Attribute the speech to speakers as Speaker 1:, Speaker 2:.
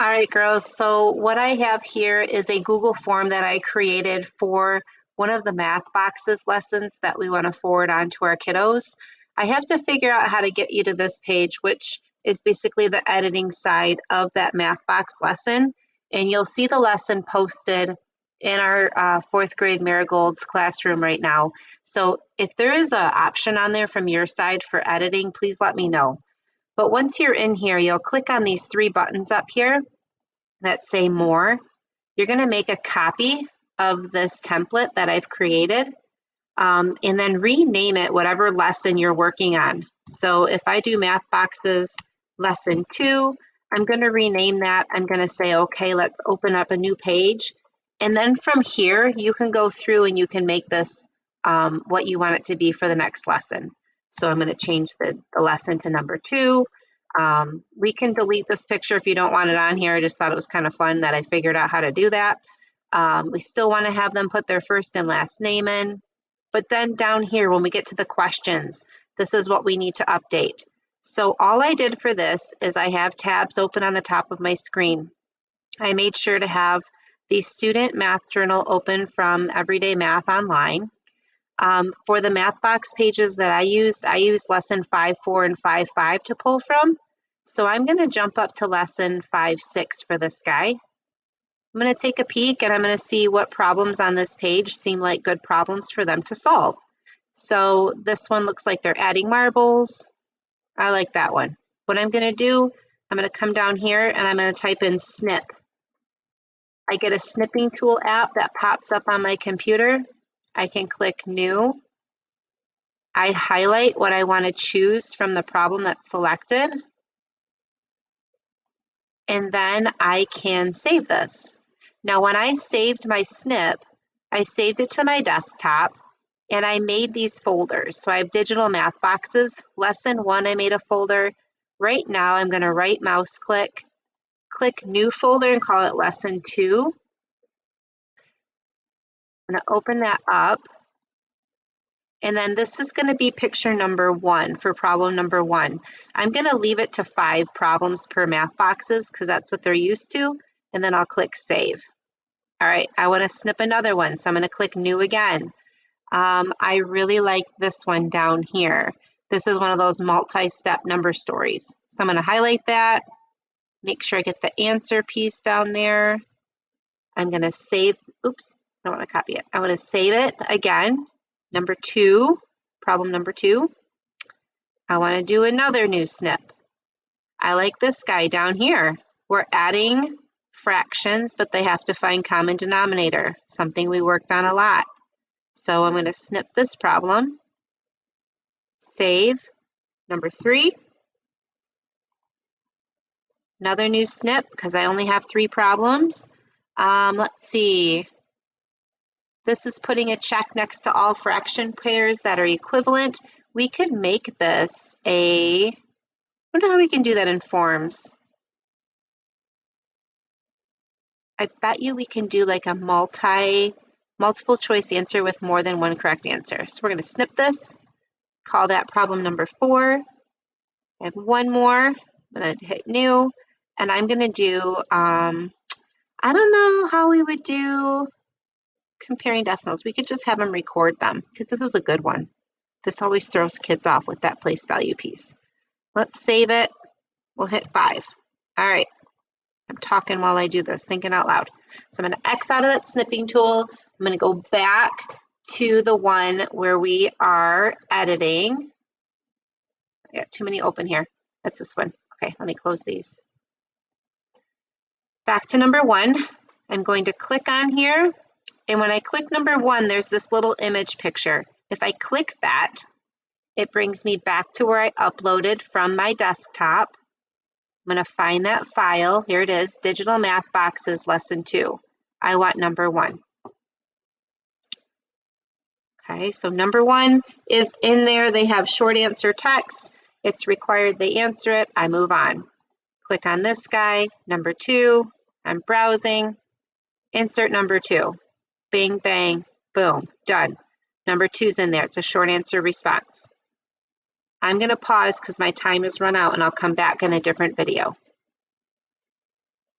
Speaker 1: All right, girls. So what I have here is a Google form that I created for one of the math boxes lessons that we want to forward on to our kiddos. I have to figure out how to get you to this page, which is basically the editing side of that math box lesson. And you'll see the lesson posted in our fourth grade Marigolds classroom right now. So if there is an option on there from your side for editing, please let me know. But once you're in here, you'll click on these three buttons up here that say more. You're going to make a copy of this template that I've created and then rename it whatever lesson you're working on. So if I do math boxes lesson 2, I'm going to rename that. I'm going to say, okay, let's open up a new page. And then from here, you can go through and you can make this what you want it to be for the next lesson. So I'm going to change the lesson to number 2. We can delete this picture if you don't want it on here. I just thought it was kind of fun that I figured out how to do that. We still want to have them put their first and last name in. But then down here, when we get to the questions, this is what we need to update. So all I did for this is I have tabs open on the top of my screen. I made sure to have the student math journal open from Everyday Math Online. For the math box pages that I used lesson 5.4 and 5.5 to pull from. So I'm going to jump up to lesson 5.6 for this guy. I'm going to take a peek and I'm going to see what problems on this page seem like good problems for them to solve. So this one looks like they're adding marbles. I like that one. What I'm going to do, I'm going to come down here and I'm going to type in snip. I get a snipping tool app that pops up on my computer. I can click new. I highlight what I want to choose from the problem that's selected. And then I can save this. Now, when I saved my snip, I saved it to my desktop and I made these folders. So I have digital math boxes. Lesson 1, I made a folder. Right now, I'm going to right mouse click new folder and call it lesson 2. I'm going to open that up. And then this is going to be picture number 1 for problem number 1. I'm going to leave it to 5 problems per math boxes because that's what they're used to. And then I'll click save. All right, I want to snip another one, so I'm going to click new again. I really like this one down here. This is one of those multi-step number stories. So I'm going to highlight that, make sure I get the answer piece down there. I'm going to save, oops, I don't want to copy it. I want to save it again. Number 2, problem number 2. I want to do another new snip. I like this guy down here. We're adding fractions, but they have to find common denominator, something we worked on a lot. So I'm going to snip this problem, save, number 3. Another new snip because I only have 3 problems. Let's see. This is putting a check next to all fraction pairs that are equivalent. We could make this I wonder how we can do that in forms. I bet you we can do like a multiple choice answer with more than one correct answer. So we're going to snip this, call that problem number 4. I have one more. I'm going to hit new, and I'm going to do, I don't know how we would do comparing decimals. We could just have them record them because this is a good one. This always throws kids off with that place value piece. Let's save it. We'll hit 5. All right. I'm talking while I do this, thinking out loud. So I'm going to X out of that snipping tool. I'm going to go back to the one where we are editing. I got too many open here. That's this one. Okay, let me close these. Back to number 1. I'm going to click on here. And when I click number 1, there's this little image picture. If I click that, it brings me back to where I uploaded from my desktop. I'm going to find that file. Here it is, Digital Math Boxes Lesson 2. I want number 1. Okay, so number 1 is in there. They have short answer text. It's required they answer it. I move on. Click on this guy, number 2. I'm browsing. Insert number 2. Bing, bang, boom, done. Number 2's in there. It's a short answer response. I'm going to pause because my time has run out and I'll come back in a different video.